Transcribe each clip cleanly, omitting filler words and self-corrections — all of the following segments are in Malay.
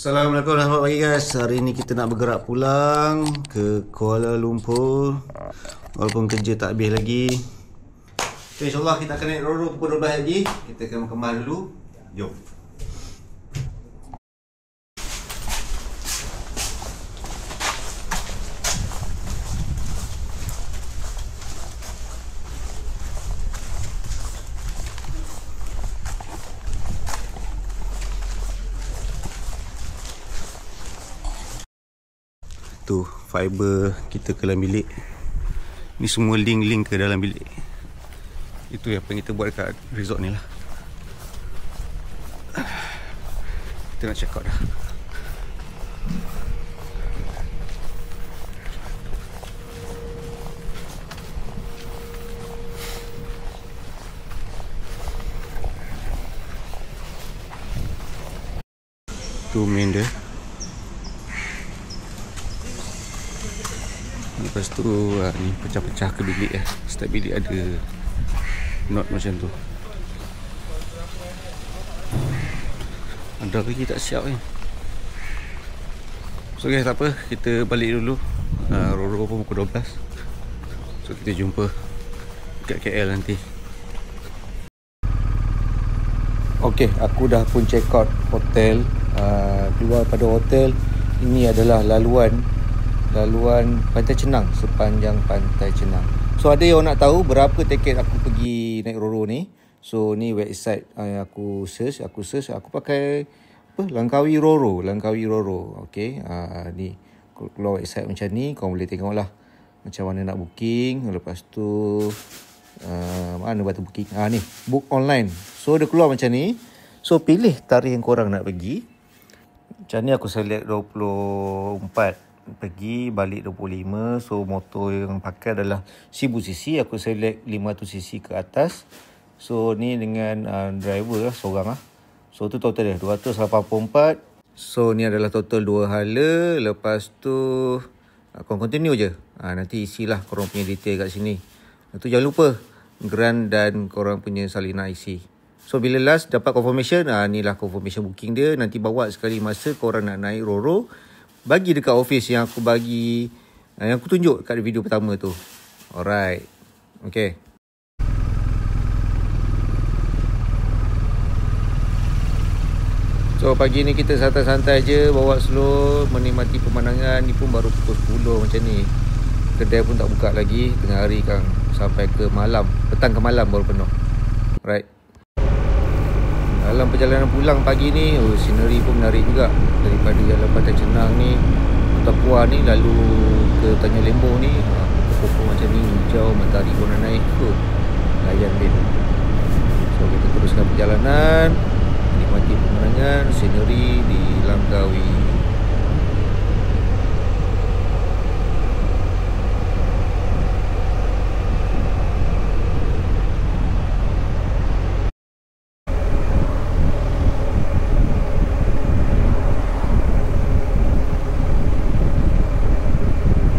Assalamualaikum, selamat pagi guys. Hari ni kita nak bergerak pulang ke Kuala Lumpur. Walaupun kerja tak habis lagi. Okay, InsyaAllah kita akan naik Roro pukul 12 lagi. Kita akan kemas dulu. Jom. Tu fiber kita ke dalam bilik. Ni semua link ke dalam bilik. Itu apa yang kita buat dekat resort ni lah. Kita nak check out dah. Tu main dia. Lepas tu ni pecah-pecah ke bilik lah. Setiap bilik ada knot macam tu. Ada lagi tak siap ni. So guys, tak apa, kita balik dulu. Roro pun pukul 12. So kita jumpa dekat KL nanti. Okay, aku dah pun check out hotel. Keluar pada hotel. Ini adalah laluan Pantai Cenang, sepanjang Pantai Cenang. So ada yang nak tahu berapa tiket aku pergi naik Roro ni. So ni website aku search, aku pakai apa? Langkawi Roro. Okey, ni keluar website macam ni, kau boleh tengoklah macam mana nak booking. Lepas tu mana batu booking? Ni book online. So dia keluar macam ni. So pilih tarikh yang korang nak pergi. Macam ni aku select 24 pergi, balik 25. So motor yang pakai adalah 1000cc. Aku select 500cc ke atas. So ni dengan driver lah, seorang lah. So tu total dia 284. So ni adalah total 2 hala. Lepas tu korang continue je. Nanti isilah korang punya detail kat sini. Lepas tu jangan lupa grant dan korang punya salinan IC. So bila last dapat confirmation, ni lah confirmation booking dia. Nanti bawa sekali masa korang nak naik Roro, bagi dekat office yang aku bagi, yang aku tunjuk kat video pertama tu. Alright. Okay. So pagi ni kita santai-santai je, bawa slow, menikmati pemandangan. Ni pun baru pukul 10 macam ni. Kedai pun tak buka lagi, tengah hari kan. Sampai ke malam, petang ke malam baru penuh. Alright. Dalam perjalanan pulang pagi ni, scenery pun menarik juga. Daripada jalan Pantai Cenang ni, Kota Puah ni, lalu ke Tanjung Lembong ni, pokok-pokok macam ni, hijau, matahari pun naik tu. Layan bin. So kita teruskan perjalanan, menikmati pemandangan, scenery di Langkawi.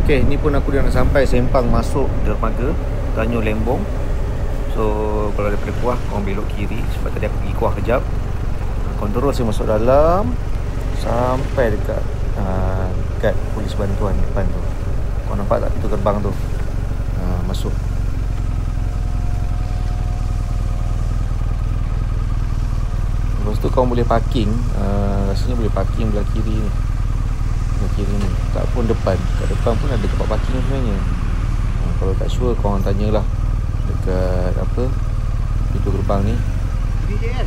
Okay, ni pun aku dah nak sampai Sempang, masuk dermaga Tanjung Lembong. So kalau daripada Kuah, korang belok kiri. Sebab tadi aku pergi Kuah kejap. Korang terus masuk dalam sampai dekat polis bantuan depan tu. Korang nampak tak pintu gerbang tu? Masuk. Lepas tu korang boleh parking. Rasanya boleh parking belah kiri ni. Kiri ni tak pun depan, kat depan pun ada tempat parking sebenarnya. Kalau tak sure, korang tanyalah dekat apa pintu gerbang ni. BJN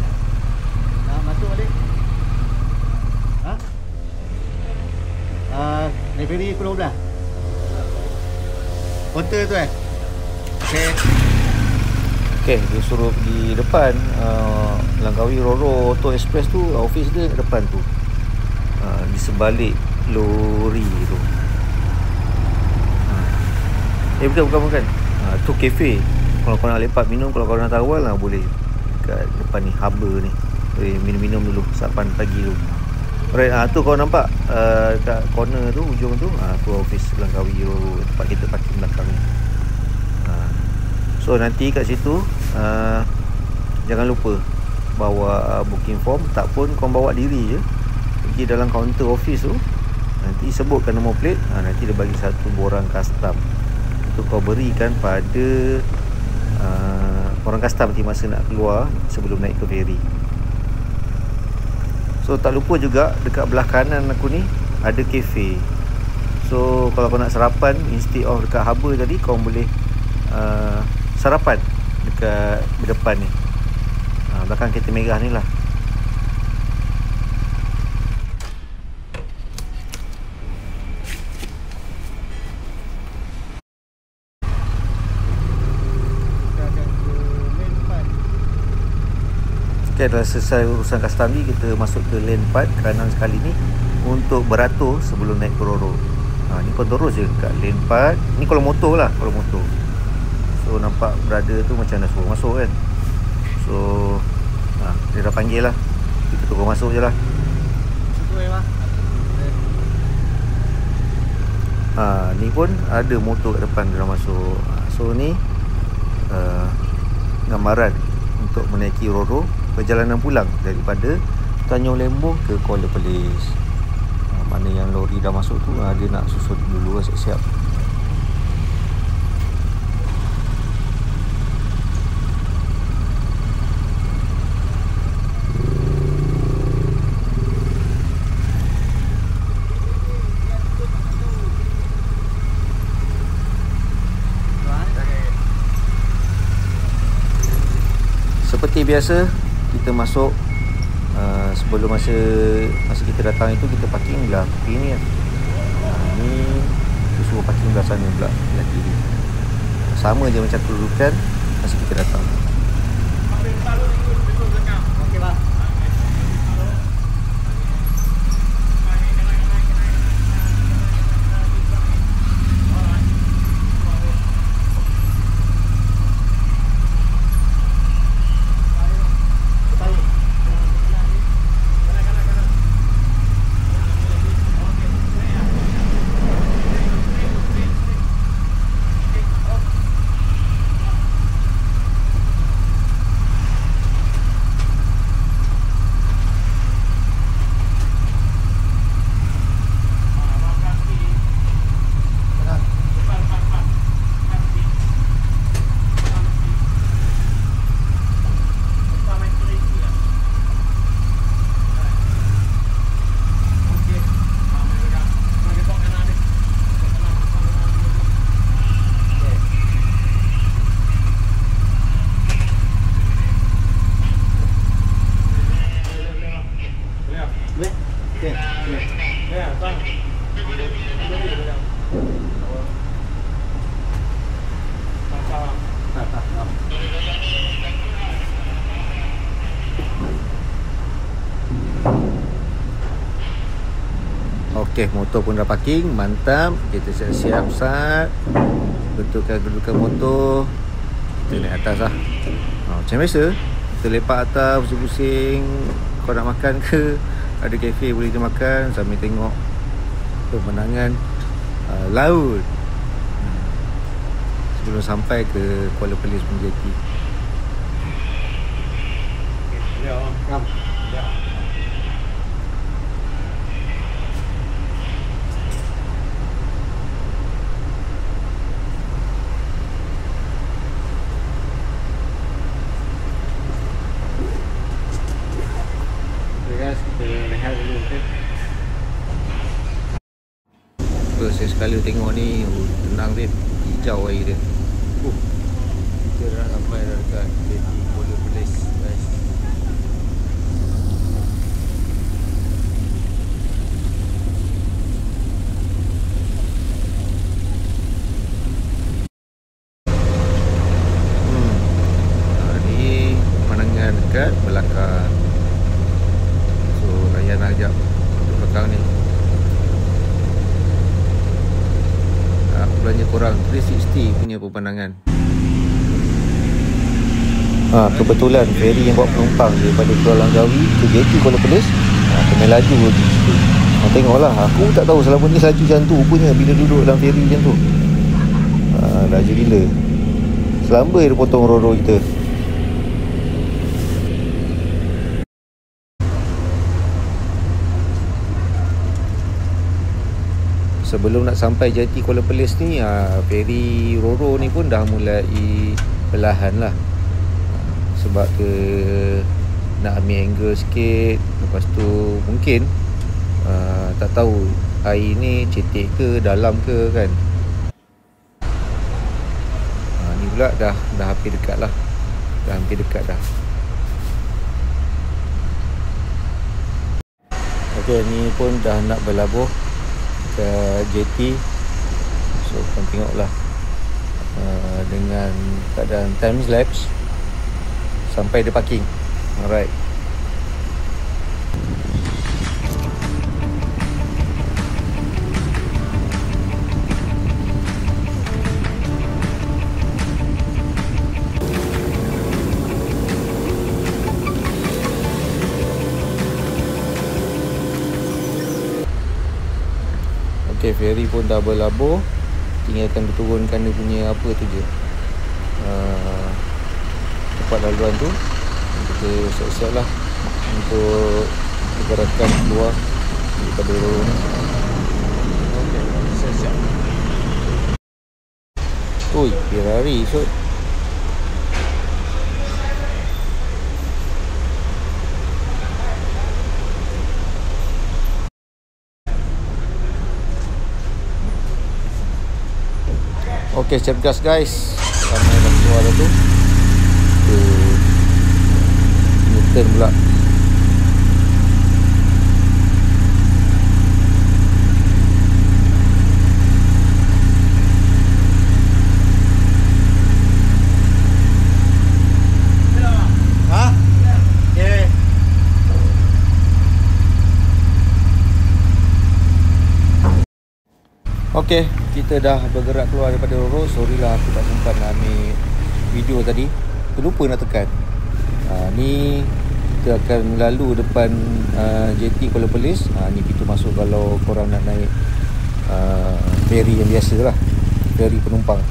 masuk balik. Naik ferry pukul 12. Hotel tu Okay, dia suruh pergi depan. Langkawi Roro Auto Express tu, office dia kat depan tu, di sebalik lori tu. Bukan. Tu kafe. Kalau kau nak lepak minum, kalau kau nak tawal lah, boleh kat depan ni, harbour ni. Boleh minum-minum dulu sarapan pagi tu. Alright, tu kau nampak kat corner tu, ujung tu, tu office Langkawi Roro, tempat kita parking belakang ni. So nanti kat situ jangan lupa bawa booking form. Tak pun kau bawa diri je, pergi dalam kaunter office tu, nanti sebutkan nombor plate, nanti dia bagi satu borang custom untuk kau berikan pada orang custom nanti masa nak keluar sebelum naik ke ferry. So tak lupa juga dekat belah kanan aku ni ada kafe. So kalau kau nak sarapan, instead of dekat harbour tadi, kau boleh sarapan dekat depan ni, belakang kereta merah ni lah. Okay, dah selesai urusan custom ni, kita masuk ke lane 4 kanan sekali ni untuk beratur sebelum naik ke Roro. Ni pun terus je kat lane 4. Ni kalau motor lah, kalau motor. So nampak brother tu macam dah suruh masuk kan. So dia dah panggil lah, kita tunggu masuk je lah. Ni pun ada motor kat depan, dia dah masuk. So ni gambaran untuk menaiki Roro, perjalanan pulang daripada Tanjung Lembong ke Kuala Perlis. Mana yang lori dah masuk tu, dia nak susun dulu, siap-siap. Seperti biasa, kita masuk sebelum masa kita datang itu, kita parking belah tepi ni kan. Ni kita suruh parking belah sana pula, belah kiri. Sama je macam kedudukan masa kita datang. Okey bang. Okey, motor pun dah parking, mantap. Kita siap-siap sat, betulkan kedudukan motor, kita naik atas lah. Macam biasa, kita lepak atas, pusing-pusing. Kau nak makan ke, ada kafe boleh kita makan sambil tengok pemandangan laut sebelum sampai ke Kuala Perlis Menjeti. Ya, ngam. Ya. Guys, kita rehat dulu, okey. Saya sekali tengok ni, tenang babe, hijau air dia. Kita dah sampai dah dekat Jeti Kuala Perlis, guys. Ni pemandangan dekat belakang. So layan ajak untuk belakang ni. Aku belanja korang 360 punya pemandangan. Kebetulan feri yang bawa penumpang daripada Pulau Langkawi ke Jeti Kuala Perlis kena laju lagi situ. Tengoklah, aku tak tahu selama ni laju macam tu rupanya bila duduk dalam feri macam tu. Laju gila. Selamba dia potong Roro kita. sebelum nak sampai jeti Kuala Perlis ni, feri Roro ni pun dah mulai perlahan lah. Sebab ke nak ambil angle sikit. Lepas tu mungkin tak tahu air ni cetek ke dalam ke kan. Ni pula dah hampir dekat lah. Dah hampir dekat dah. Okey, ni pun dah nak berlabuh ke jeti. So korang tengoklah dengan keadaan time lapse sampai dia parking. Alright. Okay, feri pun dah berlabuh. Tinggalkan diturunkan dia punya apa tu je, tempat laluan tu. Kita siap-siap lah untuk pergerakan keluar daripada Roro ni. Okay, siap-siap. Ui, Ferrari so. Okey, step gas guys. Ramai dah keluar dah tu. Turn pula. Okey, kita dah bergerak keluar daripada Roro. Sorry lah aku tak sempat nak ambil video tadi. Terlupa nak tekan. Ni kita akan lalu depan jeti Kuala Perlis. Ni pintu masuk kalau korang nak naik feri yang biasa lah, feri penumpang.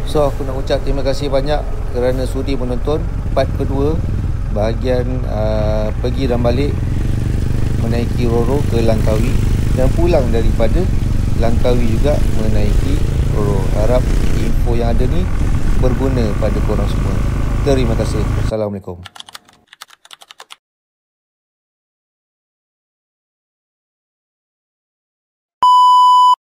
So aku nak ucap terima kasih banyak kerana sudi menonton part kedua bahagian pergi dan balik menaiki Roro ke Langkawi dan pulang daripada Langkawi juga menaiki Roro. Harap info yang ada ni berguna pada korang semua. Terima kasih. Assalamualaikum.